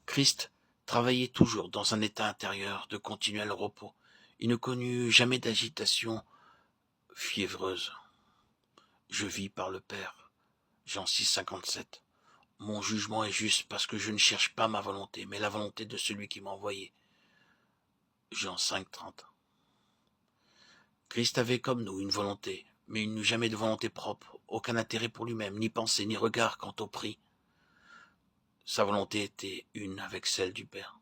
Christ travaillait toujours dans un état intérieur de continuel repos. Il ne connut jamais d'agitation fiévreuse. Je vis par le Père. Jean 6, 57. Mon jugement est juste parce que je ne cherche pas ma volonté, mais la volonté de celui qui m'a envoyé. Jean 5, 30. Christ avait comme nous une volonté, mais il n'eut jamais de volonté propre, aucun intérêt pour lui-même, ni pensée, ni regard quant au prix. Sa volonté était une avec celle du Père.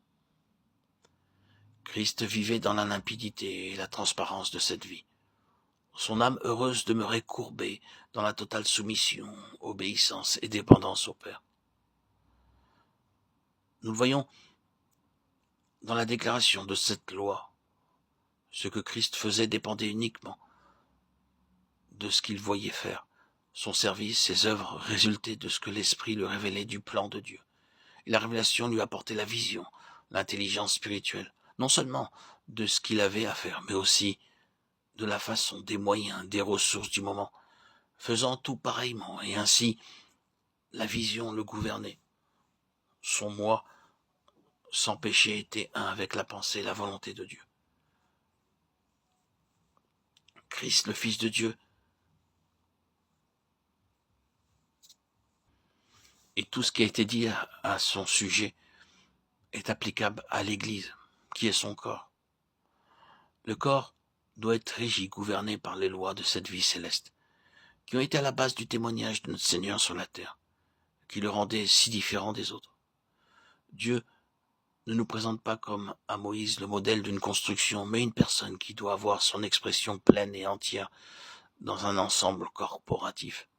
Christ vivait dans la limpidité et la transparence de cette vie. Son âme heureuse demeurait courbée dans la totale soumission, obéissance et dépendance au Père. Nous le voyons dans la déclaration de cette loi. Ce que Christ faisait dépendait uniquement de ce qu'il voyait faire. Son service, ses œuvres résultaient de ce que l'Esprit lui révélait du plan de Dieu. Et la révélation lui apportait la vision, l'intelligence spirituelle, non seulement de ce qu'il avait à faire, mais aussi de la façon, des moyens, des ressources du moment, faisant tout pareillement, et ainsi la vision le gouvernait. Son moi, sans péché, était un avec la pensée et la volonté de Dieu. Christ, le Fils de Dieu, et tout ce qui a été dit à son sujet est applicable à l'Église, qui est son corps. Le corps doit être régi, gouverné par les lois de cette vie céleste, qui ont été à la base du témoignage de notre Seigneur sur la terre, qui le rendait si différent des autres. Dieu ne nous présente pas comme à Moïse le modèle d'une construction, mais une personne qui doit avoir son expression pleine et entière dans un ensemble corporatif.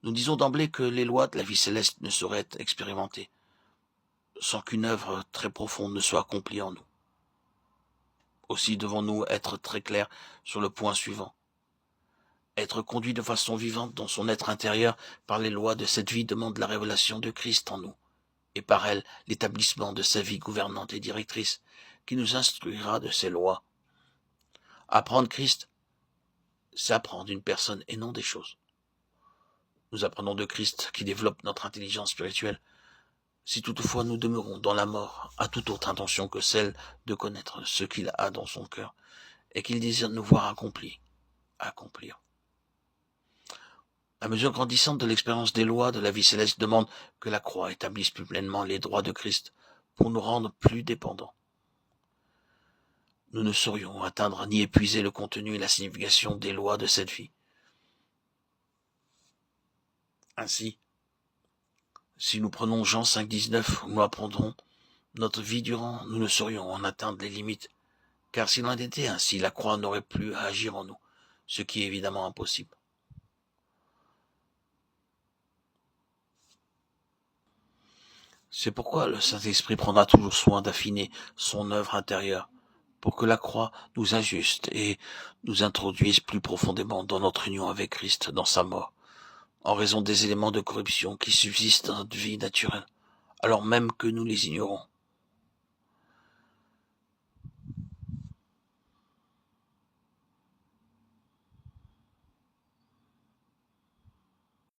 Nous disons d'emblée que les lois de la vie céleste ne sauraient être expérimentées sans qu'une œuvre très profonde ne soit accomplie en nous. Aussi devons-nous être très clairs sur le point suivant. Être conduit de façon vivante dans son être intérieur par les lois de cette vie demande la révélation de Christ en nous, et par elle l'établissement de sa vie gouvernante et directrice, qui nous instruira de ses lois. Apprendre Christ, c'est apprendre une personne et non des choses. Nous apprenons de Christ qui développe notre intelligence spirituelle. Si toutefois nous demeurons dans la mort à toute autre intention que celle de connaître ce qu'il a dans son cœur, et qu'il désire nous voir accomplir. La mesure grandissante de l'expérience des lois de la vie céleste demande que la croix établisse plus pleinement les droits de Christ pour nous rendre plus dépendants. Nous ne saurions atteindre ni épuiser le contenu et la signification des lois de cette vie. Ainsi, si nous prenons Jean 5, 19, où nous apprendrons notre vie durant, nous ne saurions en atteindre les limites, car s'il en était ainsi, la croix n'aurait plus à agir en nous, ce qui est évidemment impossible. C'est pourquoi le Saint-Esprit prendra toujours soin d'affiner son œuvre intérieure, pour que la croix nous ajuste et nous introduise plus profondément dans notre union avec Christ, dans sa mort, en raison des éléments de corruption qui subsistent dans notre vie naturelle, alors même que nous les ignorons.